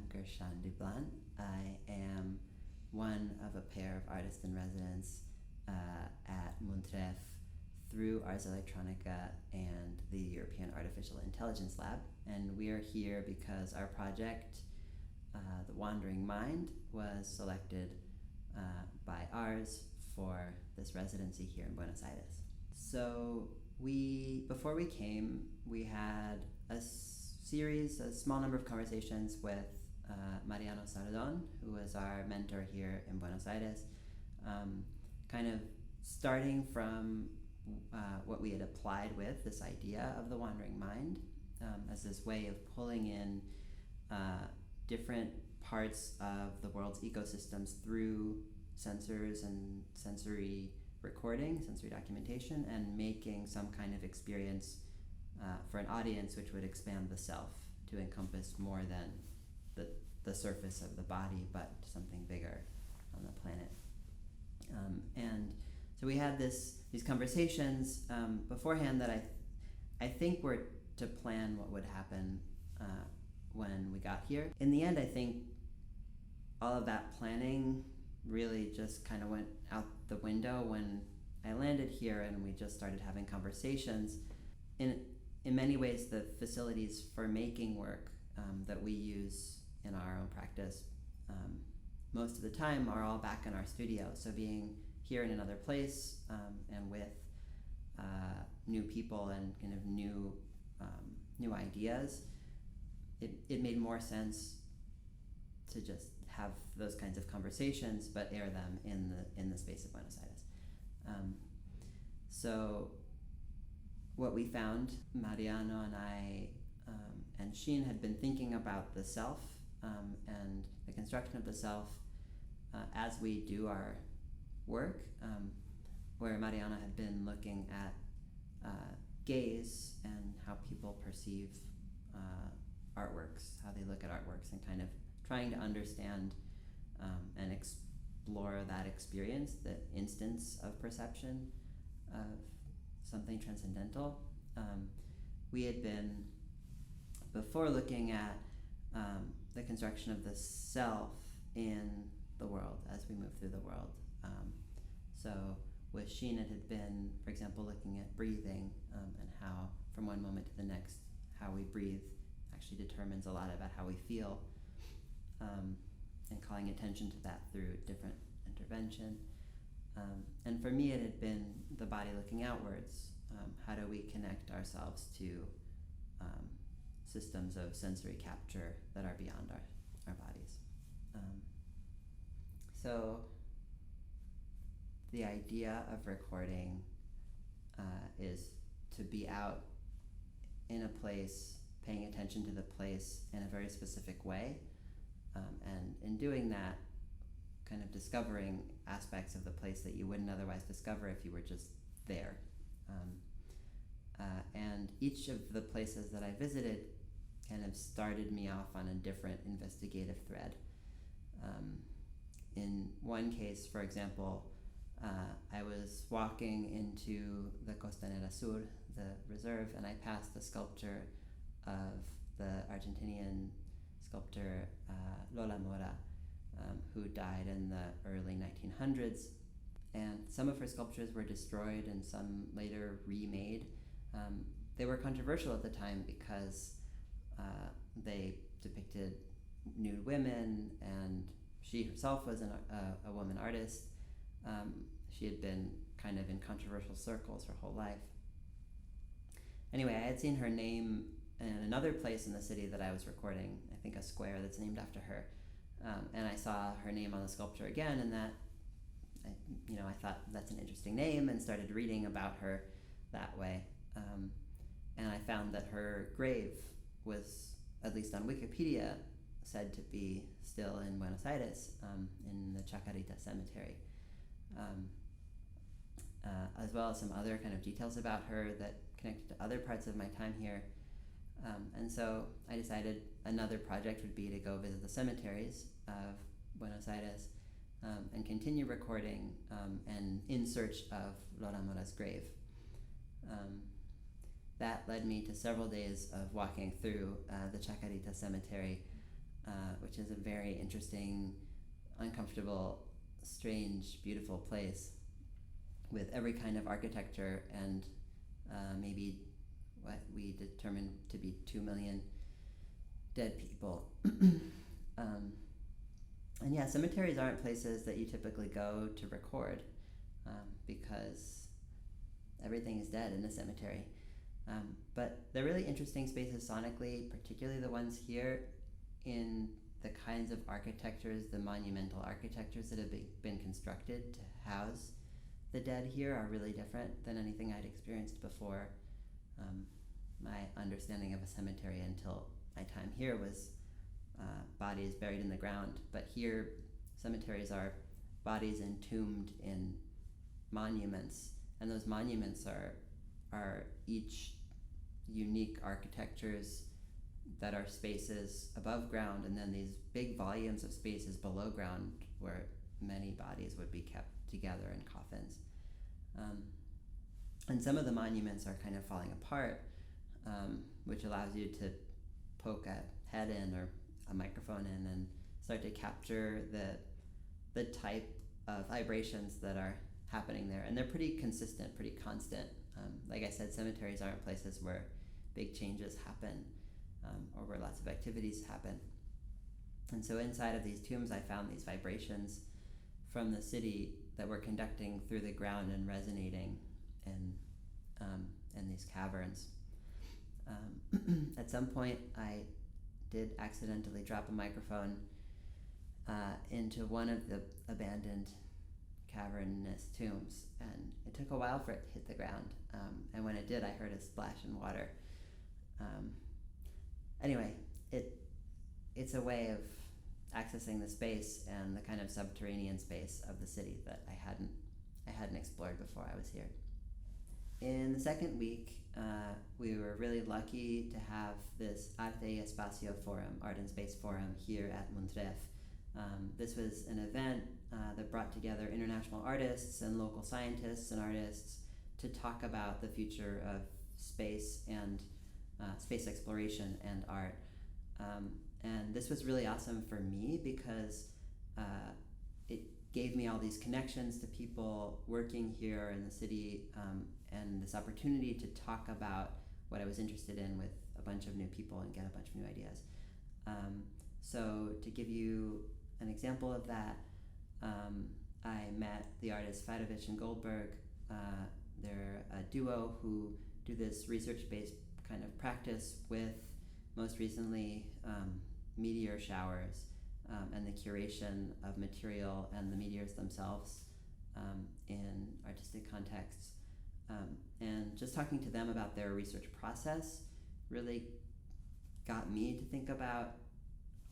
I'm Gershon Dublon. I am one of a pair of artists in residence at MUNTREF through Ars Electronica and the European Artificial Intelligence Lab. And we are here because our project, The Wandering Mind, was selected by Ars for this residency here in Buenos Aires. So before we came, we had a small number of conversations with Mariano Sardón, who was our mentor here in Buenos Aires, kind of starting from what we had applied with, this idea of the wandering mind, as this way of pulling in different parts of the world's ecosystems through sensors and sensory recording, sensory documentation, and making some kind of experience for an audience which would expand the self to encompass more than the surface of the body, but something bigger on the planet. And so we had these conversations beforehand that I think were to plan what would happen when we got here. In the end, I think all of that planning really just kind of went out the window when I landed here and we just started having conversations. In many ways, the facilities for making work that we use in our own practice most of the time are all back in our studio. So being here in another place and with new people and kind of new ideas, it made more sense to just have those kinds of conversations, but air them in the space of Buenos Aires. So what we found, Mariano and I and Xin had been thinking about the self and the construction of the self as we do our work, where Mariana had been looking at gaze and how people perceive artworks, how they look at artworks, and kind of trying to understand and explore that experience, the instance of perception of something transcendental. We had been, before looking at the construction of the self in the world as we move through the world. So with Xin, it had been, for example, looking at breathing and how from one moment to the next, how we breathe actually determines a lot about how we feel, and calling attention to that through different intervention. And for me, it had been the body looking outwards. How do we connect ourselves to systems of sensory capture that are beyond our bodies? So the idea of recording is to be out in a place, paying attention to the place in a very specific way, and in doing that, kind of discovering aspects of the place that you wouldn't otherwise discover if you were just there. And each of the places that I visited kind of started me off on a different investigative thread. In one case, for example, I was walking into the Costanera Sur, the reserve, and I passed a sculpture of the Argentinian sculptor Lola Mora, who died in the early 1900s. And some of her sculptures were destroyed and some later remade. They were controversial at the time because they depicted nude women, and she herself was a woman artist. She had been kind of in controversial circles her whole life. Anyway, I had seen her name in another place in the city that I was recording, I think a square that's named after her. And I saw her name on the sculpture again, and I thought that's an interesting name, and started reading about her that way. And I found that her grave was, at least on Wikipedia, said to be still in Buenos Aires, in the Chacarita Cemetery, as well as some other kind of details about her that connected to other parts of my time here. And so I decided another project would be to go visit the cemeteries of Buenos Aires and continue recording and in search of Lola Mora's grave. That led me to several days of walking through the Chacarita Cemetery which is a very interesting, uncomfortable, strange, beautiful place with every kind of architecture and maybe what we determined to be 2 million dead people. And yeah, cemeteries aren't places that you typically go to record because everything is dead in a cemetery. But they're really interesting spaces sonically, particularly the ones here in the kinds of architectures, the monumental architectures that have been constructed to house the dead here are really different than anything I'd experienced before. My understanding of a cemetery until my time here was bodies buried in the ground, but here cemeteries are bodies entombed in monuments, and those monuments are each unique architectures that are spaces above ground, and then these big volumes of spaces below ground where many bodies would be kept together in coffins. And some of the monuments are kind of falling apart, which allows you to poke a head in or a microphone in and start to capture the type of vibrations that are happening there. And they're pretty consistent, pretty constant. Like I said, cemeteries aren't places where big changes happen or where lots of activities happen. And so inside of these tombs, I found these vibrations from the city that were conducting through the ground and resonating in these caverns. At some point, I did accidentally drop a microphone into one of the abandoned cavernous tombs, and it took a while for it to hit the ground. And when it did, I heard a splash in water. Anyway, it's a way of accessing the space and the kind of subterranean space of the city that I hadn't explored before I was here. In the second week, we were really lucky to have this Arte y Espacio Forum, Art and Space Forum, here at MUNTREF. This was an event that brought together international artists and local scientists and artists to talk about the future of space and space exploration and art. And this was really awesome for me because it gave me all these connections to people working here in the city, and this opportunity to talk about what I was interested in with a bunch of new people and get a bunch of new ideas. So to give you an example of that, I met the artists Fadovich and Goldberg. They're a duo who do this research-based kind of practice with, most recently, meteor showers and the curation of material and the meteors themselves in artistic contexts. And just talking to them about their research process really got me to think about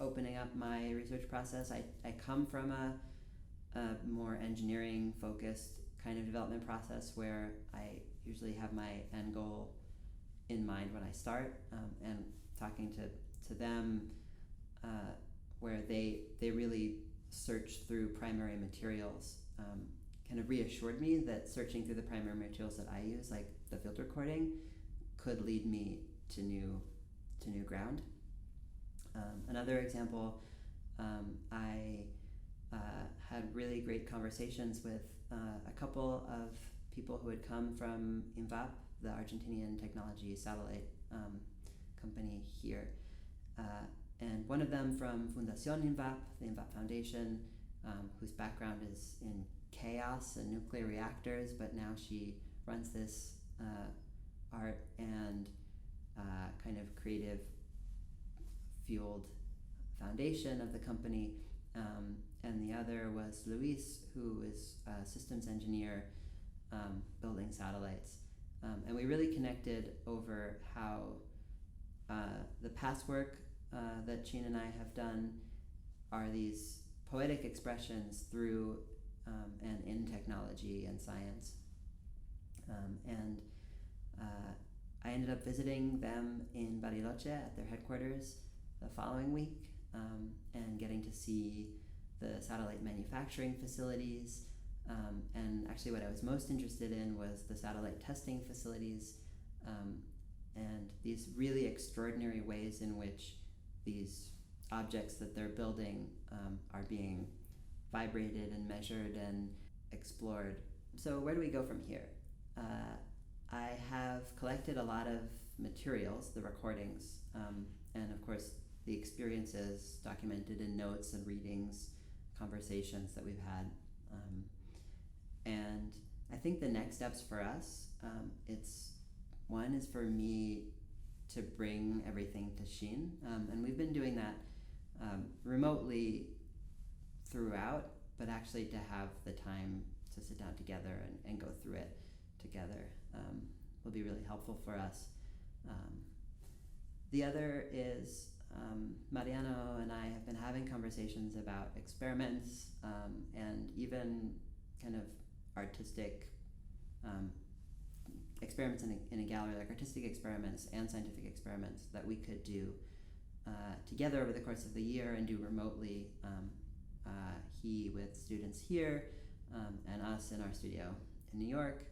opening up my research process. I come from a more engineering focused kind of development process where I usually have my end goal in mind when I start, and talking to them where they really search through primary materials kind of reassured me that searching through the primary materials that I use, like the filter cording, could lead me to new ground. Another example, I had really great conversations with a couple of people who had come from INVAP, the Argentinian technology satellite company here. And one of them from Fundación INVAP, the INVAP Foundation, whose background is in chaos and nuclear reactors, but now she runs this art and kind of creative fueled foundation of the company. And the other was Luis, who is a systems engineer building satellites. And we really connected over how the past work that Xin and I have done are these poetic expressions through and in technology and science. And I ended up visiting them in Bariloche at their headquarters the following week, and getting to see the satellite manufacturing facilities. And actually what I was most interested in was the satellite testing facilities, and these really extraordinary ways in which these objects that they're building are being vibrated and measured and explored. So where do we go from here? I have collected a lot of materials, the recordings, and of course the experiences documented in notes and readings, conversations that we've had. And I think the next steps for us, one is for me to bring everything to Xin, and we've been doing that remotely throughout, but actually to have the time to sit down together and go through it together will be really helpful for us. The other is Mariano and I have been having conversations about experiments and even kind of artistic experiments in a gallery, like artistic experiments and scientific experiments that we could do together over the course of the year and do remotely, he with students here and us in our studio in New York.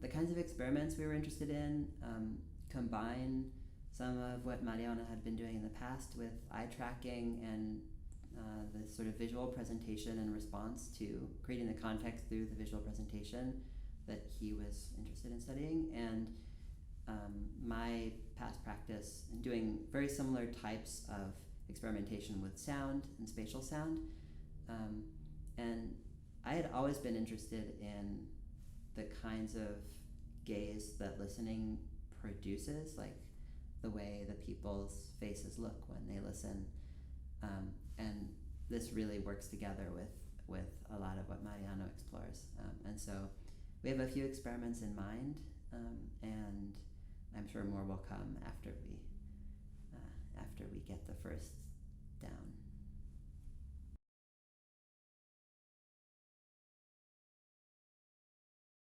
The kinds of experiments we were interested in combine some of what Mariana had been doing in the past with eye tracking and the sort of visual presentation in response to creating the context through the visual presentation that he was interested in studying, and my past practice in doing very similar types of experimentation with sound and spatial sound. And I had always been interested in the kinds of gaze that listening produces, like the way the people's faces look when they listen. And this really works together with a lot of what Mariano explores. And so we have a few experiments in mind, and I'm sure more will come after we get the first